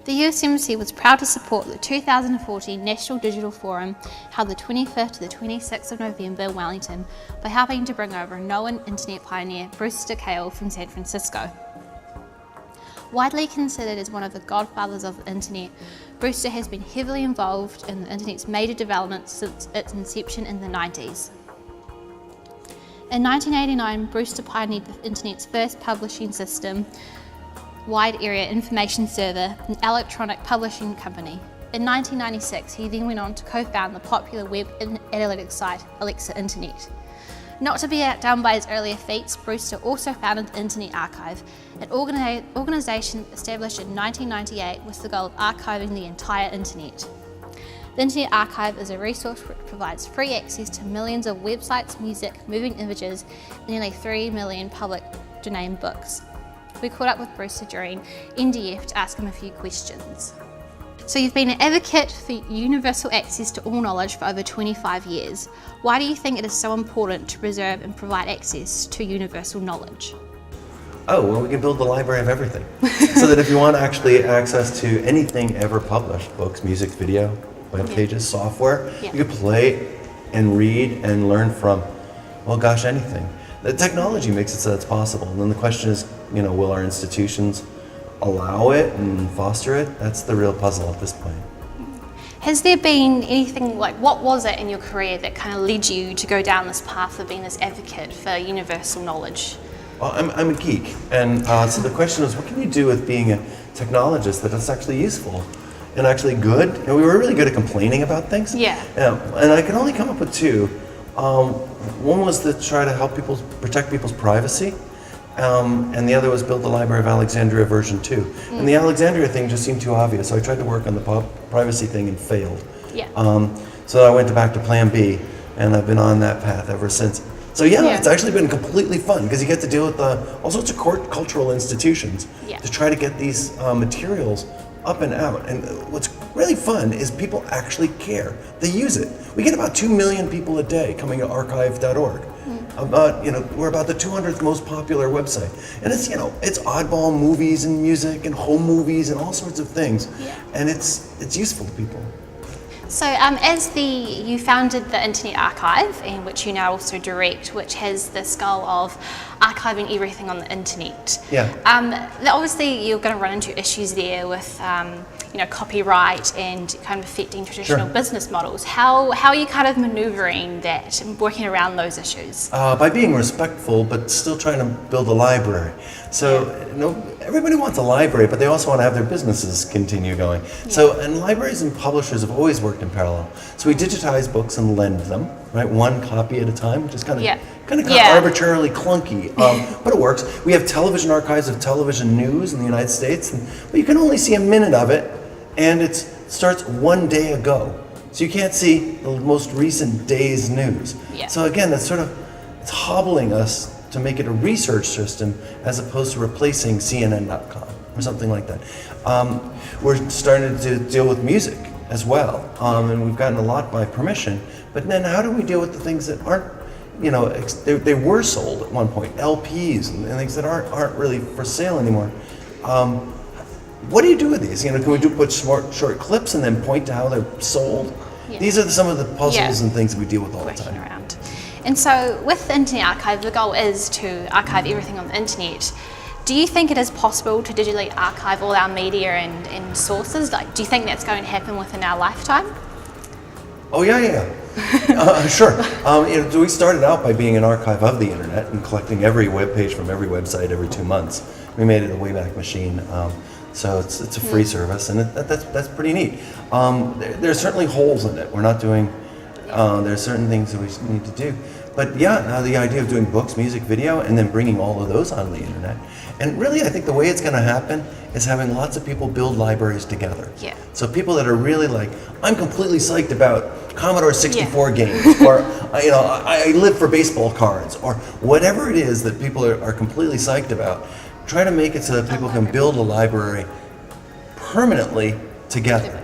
The USMC was proud to support the 2014 National Digital Forum held the 25th to the 26th of November in Wellington by helping to bring over known internet pioneer Brewster Kahle from San Francisco. Widely considered as one of the godfathers of the internet, Brewster has been heavily involved in the internet's major developments since its inception in the 90s. In 1989, Brewster pioneered the internet's first publishing system, Wide Area Information Server, an electronic publishing company. In 1996, he then went on to co-found the popular web analytics site Alexa Internet. Not to be outdone by his earlier feats, Brewster also founded the Internet Archive, an organisation established in 1998 with the goal of archiving the entire internet. The Internet Archive is a resource which provides free access to millions of websites, music, moving images, and nearly 3 million public domain books. We caught up with Brewster during NDF to ask him a few questions. So you've been an advocate for universal access to all knowledge for over 25 years. Why do you think it is so important to preserve and provide access to universal knowledge? Oh, well, we can build the library of everything. So that if you want actually access to anything ever published, books, music, video, web pages, software, you can play and read and learn from, well, gosh, anything. The technology makes it so that's possible. And then the question is, will our institutions allow it and foster it? That's the real puzzle at this point. Has there been anything, what was it in your career that kind of led you to go down this path of being this advocate for universal knowledge? Well, I'm a geek, and so the question is, what can you do with being a technologist that is actually useful and actually good? And we were really good at complaining about things. And I could only come up with two. One was to try to help protect people's privacy. And the other was build the Library of Alexandria version 2. And the Alexandria thing just seemed too obvious, so I tried to work on the privacy thing and failed. So I went back to plan B, and I've been on that path ever since. So it's actually been completely fun, because you get to deal with all sorts of cultural institutions to try to get these materials up and out. And what's really fun is people actually care. They use it. We get about 2 million people a day coming to archive.org. We're about the 200th most popular website, and it's oddball movies and music and home movies and all sorts of things, and it's useful to people. So you founded the Internet Archive, in which you now also direct, which has this goal of archiving everything on the internet. Obviously you're going to run into issues there with copyright and kind of affecting traditional business models. How are you kind of maneuvering that and working around those issues? By being respectful, but still trying to build a library. So everybody wants a library, but they also want to have their businesses continue going. And libraries and publishers have always worked in parallel. So we digitize books and lend them, right? One copy at a time, which is kind of arbitrarily clunky, but it works. We have television archives of television news in the United States, but you can only see a minute of it, and it starts one day ago. So you can't see the most recent day's news. So again, it's hobbling us to make it a research system as opposed to replacing CNN.com or something like that. We're starting to deal with music as well, and we've gotten a lot by permission, but then how do we deal with the things that aren't, they were sold at one point, LPs and things that aren't really for sale anymore. What do you do with these? Can we put short clips and then point to how they're sold? These are some of the puzzles and things that we deal with all the time. Around. And so with the Internet Archive, the goal is to archive everything on the internet. Do you think it is possible to digitally archive all our media and sources? Do you think that's going to happen within our lifetime? Oh sure. We started out by being an archive of the internet and collecting every web page from every website every 2 months. We made it a Wayback Machine, so it's a free service, and that's pretty neat. There's certainly holes in it. We're not doing. There's certain things that we need to do, but now the idea of doing books, music, video, and then bringing all of those onto the internet. And really, I think the way it's going to happen is having lots of people build libraries together. So people that are really I'm completely psyched about Commodore 64 games, or I live for baseball cards, or whatever it is that people are completely psyched about. Try to make it so that people can build a library permanently together.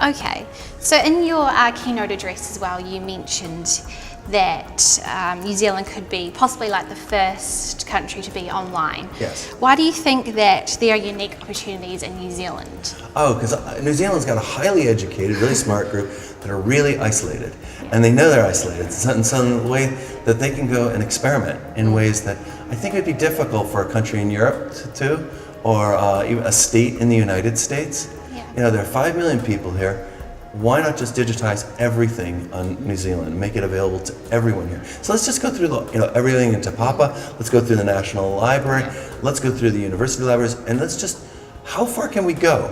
Okay. So in your keynote address as well, you mentioned that New Zealand could be possibly like the first country to be online. Yes. Why do you think that there are unique opportunities in New Zealand? Oh, because New Zealand's got a highly educated, really smart group that are really isolated. And they know they're isolated in some way that they can go and experiment in ways that I think would be difficult for a country in Europe to or even a state in the United States. Yeah. You know, there are 5 million people here. Why not just digitize everything on New Zealand and make it available to everyone here? So let's just go through everything in Te Papa. Let's go through the National Library. Let's go through the university libraries, and let's just, how far can we go?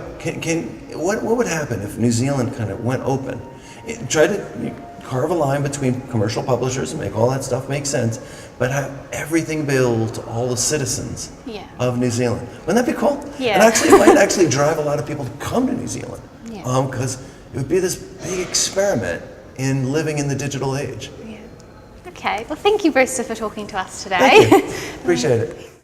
What would happen if New Zealand kind of went open? Try to carve a line between commercial publishers and make all that stuff make sense, but have everything available to all the citizens of New Zealand. Wouldn't that be cool? Yeah. And actually, it might actually drive a lot of people to come to New Zealand. Yeah. Because it would be this big experiment in living in the digital age. Yeah. Okay, well thank you Brewster for talking to us today. Thank you. Appreciate it.